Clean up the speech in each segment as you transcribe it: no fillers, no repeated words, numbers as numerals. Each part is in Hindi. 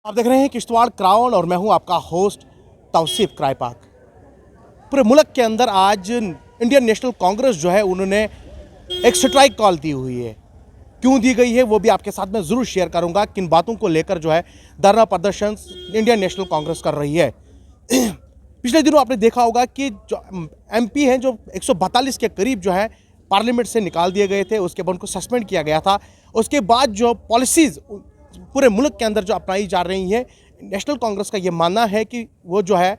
आप देख रहे हैं किश्तवाड़ क्राउन और मैं हूं आपका होस्ट तौसीफ क्राइपाक। पूरे मुल्क के अंदर आज इंडियन नेशनल कांग्रेस जो है उन्होंने एक स्ट्राइक कॉल दी हुई है। क्यों दी गई है वो भी आपके साथ मैं ज़रूर शेयर करूंगा। किन बातों को लेकर जो है धरना प्रदर्शन इंडियन नेशनल कांग्रेस कर रही है। पिछले दिनों आपने देखा होगा कि जो एमपी हैं जो 142 के करीब जो है पार्लियामेंट से निकाल दिए गए थे, उसके बाद उनको सस्पेंड किया गया था। उसके बाद जो पॉलिसीज़ पूरे मुल्क के अंदर जो अपनाई जा रही हैं, नेशनल कांग्रेस का ये मानना है कि वो जो है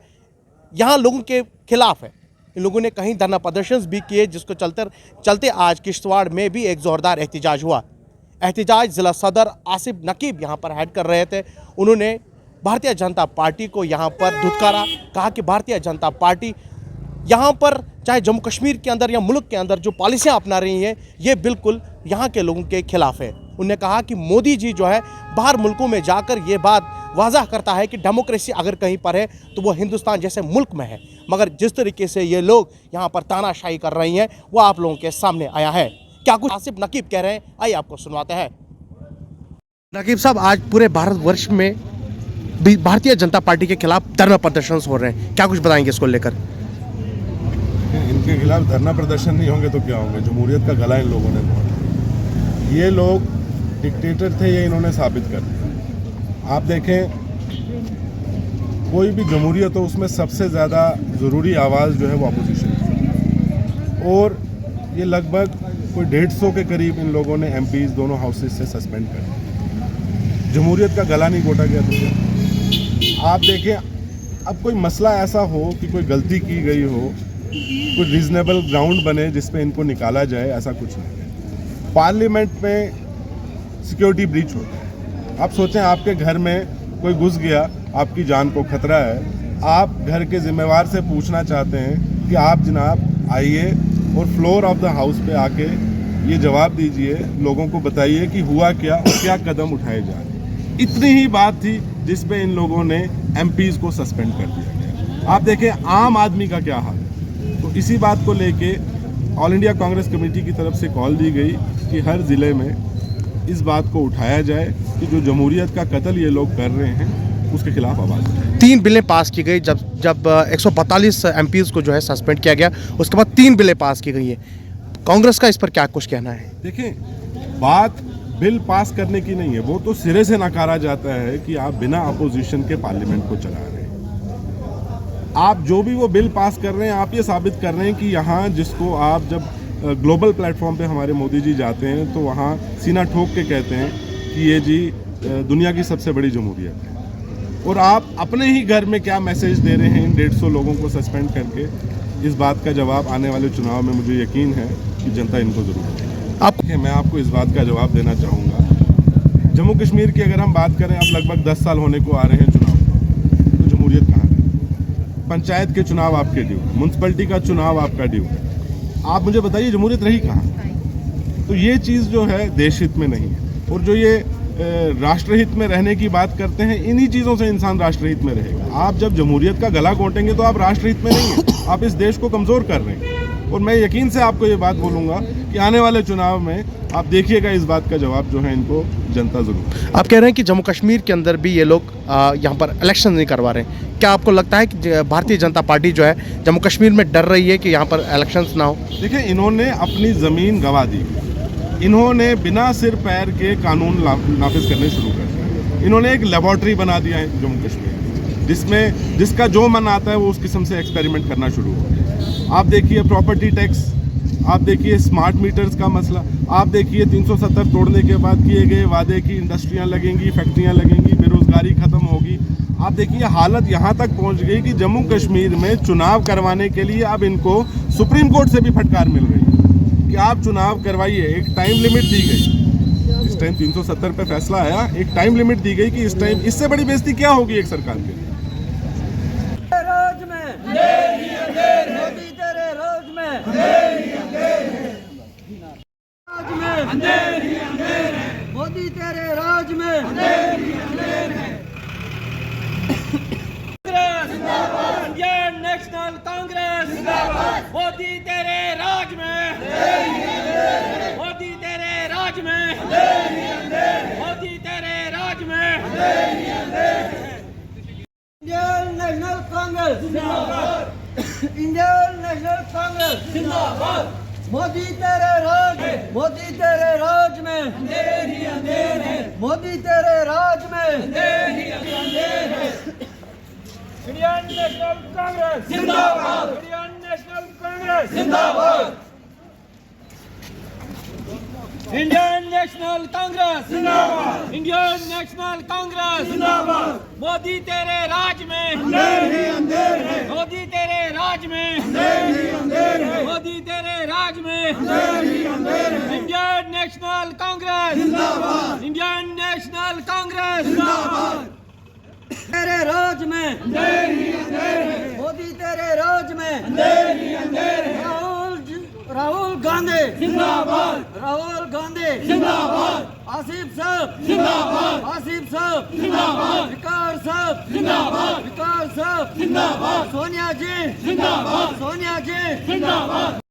यहाँ लोगों के खिलाफ है। इन लोगों ने कहीं धरना प्रदर्शन भी किए, जिसको चलते आज किश्तवाड़ में भी एक ज़ोरदार एहतजाज हुआ। एहतजाज ज़िला सदर आसिफ नकीब यहाँ पर हेड कर रहे थे। उन्होंने भारतीय जनता पार्टी को यहाँ पर धुतकारा, कहा कि भारतीय जनता पार्टी यहाँ पर चाहे जम्मू कश्मीर के अंदर या मुल्क के अंदर जो पॉलिसियाँ अपना रही हैं ये बिल्कुल यहाँ के लोगों के खिलाफ है। उन्होंने कहा कि मोदी जी जो है बाहर मुल्कों में जाकर ये बात वाज़ह करता है कि डेमोक्रेसी अगर कहीं पर है तो वो हिंदुस्तान जैसे मुल्क में है, मगर जिस तरीके से ये लोग यहाँ पर तानाशाही कर रही हैं वो आप लोगों के सामने आया है। क्या कुछ आसिफ नकीब कह रहे हैं, आइए आपको सुनवाते हैं। नकीब साहब, आज पूरे भारतवर्ष में भारतीय जनता पार्टी के खिलाफ धरना प्रदर्शन हो रहे हैं, क्या कुछ बताएंगे इसको लेकर? इनके खिलाफ धरना प्रदर्शन नहीं होंगे तो क्या होंगे? जमहूरियत का गला इन लोगों ने घोटा। ये लोग डिक्टेटर थे, ये इन्होंने साबित कर दिया। आप देखें, कोई भी जमहूरियत हो उसमें सबसे ज़्यादा ज़रूरी आवाज़ जो है वो अपोजिशन की, और ये लगभग कोई 150 के करीब इन लोगों ने एमपीज़ दोनों हाउसेज से सस्पेंड कर दिया। जमहूरियत का गला नहीं घोटा गया तो क्या? आप देखें, अब कोई मसला ऐसा हो कि कोई गलती की गई हो, कोई रीजनेबल ग्राउंड बने जिस पे इनको निकाला जाए, ऐसा कुछ नहीं। पार्लियामेंट में सिक्योरिटी ब्रीच होता है। आप सोचें, आपके घर में कोई घुस गया, आपकी जान को खतरा है, आप घर के जिम्मेवार से पूछना चाहते हैं कि आप जनाब आइए और फ्लोर ऑफ द हाउस पे आके ये जवाब दीजिए, लोगों को बताइए कि हुआ क्या और क्या कदम उठाए जा रहे। इतनी ही बात थी जिस पे इन लोगों ने एमपीज़ को सस्पेंड कर दिया गया। आप देखें आम आदमी का क्या हाल है। तो इसी बात को लेके ऑल इंडिया कांग्रेस कमेटी की तरफ से कॉल दी गई कि हर ज़िले में इस बात को उठाया जाए कि जो जमहूरियत का कत्ल ये लोग कर रहे हैं उसके खिलाफ आवाज़ उठाए। 3 बिलें पास की गई, जब 142 एमपीज़ को जो है सस्पेंड किया गया, उसके बाद 3 बिलें पास की गई है। कांग्रेस का इस पर क्या कुछ कहना है? देखें, बात बिल पास करने की नहीं है, वो तो सिरे से नकारा जाता है कि आप बिना अपोजिशन के पार्लियामेंट को चला रहे हैं। आप जो भी वो बिल पास कर रहे हैं, आप ये साबित कर रहे हैं कि यहाँ जिसको आप जब ग्लोबल प्लेटफॉर्म पे हमारे मोदी जी जाते हैं तो वहाँ सीना ठोक के कहते हैं कि ये जी दुनिया की सबसे बड़ी जमहूरियत है, और आप अपने ही घर में क्या मैसेज दे रहे हैं इन 150 लोगों को सस्पेंड करके? इस बात का जवाब आने वाले चुनाव में मुझे यकीन है कि जनता इनको ज़रूर देगी। मैं आपको इस बात का जवाब देना चाहूँगा, जम्मू कश्मीर की अगर हम बात करें, अब लगभग 10 साल होने को आ रहे हैं चुनाव, तो जमहूरियत कहाँ है? पंचायत के चुनाव आपके ड्यू, म्यूनसिपलिटी का चुनाव आपका ड्यू, आप मुझे बताइए जमहूरियत रही कहाँ? तो ये चीज़ जो है देश हित में नहीं है, और जो ये राष्ट्रहित में रहने की बात करते हैं, इन्हीं चीज़ों से इंसान राष्ट्रहित में रहेगा। आप जब जमहूरियत का गला घोंटेंगे तो आप राष्ट्रहित में नहीं हैं, आप इस देश को कमज़ोर कर रहे हैं। और मैं यकीन से आपको ये बात बोलूँगा कि आने वाले चुनाव में आप देखिएगा इस बात का जवाब जो है इनको जनता ज़रूर। आप कह रहे हैं कि जम्मू कश्मीर के अंदर भी ये लोग यहाँ पर इलेक्शन नहीं करवा रहे हैं, क्या आपको लगता है कि भारतीय जनता पार्टी जो है जम्मू कश्मीर में डर रही है कि यहाँ पर इलेक्शंस ना हो? देखिए, इन्होंने अपनी ज़मीन गंवा दी, इन्होंने बिना सिर पैर के कानून नाफिज करने शुरू कर दिए। इन्होंने एक लेबॉर्ट्री बना दिया है जम्मू कश्मीर, जिसमें जिसका जो मन आता है वो उस किस्म से एक्सपेरिमेंट करना शुरू हो गया। आप देखिए प्रॉपर्टी टैक्स, आप देखिए स्मार्ट मीटर्स का मसला, आप देखिए 370 तोड़ने के बाद किए गए वादे की इंडस्ट्रियाँ लगेंगी, फैक्ट्रियाँ लगेंगी, बेरोज़गारी ख़त्म होगी। आप देखिए हालत यहाँ तक पहुँच गई कि जम्मू कश्मीर में चुनाव करवाने के लिए अब इनको सुप्रीम कोर्ट से भी फटकार मिल रही है कि आप चुनाव करवाइए। एक टाइम लिमिट दी गई, इस टाइम 370 पे फैसला आया, एक टाइम लिमिट दी गई कि इस टाइम, इससे बड़ी बेइज्जती क्या होगी एक सरकार के लिए? मोदी तेरे राज में इंडियन नेशनल कांग्रेस मोदी तेरे राज में, मोदी तेरे राज में, मोदी तेरे राज में। कांग्रेस जिंदाबाद, इंडियन नेशनल कांग्रेस जिंदाबाद, मोदी तेरे राज में, मोदी तेरे राज में अंधेर ही अंधेर है, मोदी तेरे राज में अंधेर ही अंधेर है। इंडियन नेशनल कांग्रेस जिंदाबाद, इंडियन नेशनल कांग्रेस जिंदाबाद, इंडियन नेशनल कांग्रेस जिंदाबाद, इंडियन नेशनल कांग्रेस जिंदाबाद, मोदी तेरे राज में अंधेर ही अंधेर है, मोदी तेरे राज में अंधेर ही अंधेर है, मोदी तेरे राज में अंधेर ही अंधेर है। इंडियन नेशनल कांग्रेस जिंदाबाद, इंडियन नेशनल कांग्रेस जिंदाबाद, तेरे राज में अंधेर ही अंधेर है, मोदी तेरे राज में अंधेर ही अंधेर है। राहुल गांधी जिंदाबाद, राहुल गांधी जिंदाबाद, आसिफ साहब जिंदाबाद, आसिफ साहब जिंदाबाद, विकार साहब जिंदाबाद, विकार साहब जिंदाबाद, सोनिया जी जिंदाबाद, सोनिया जी जिंदाबाद।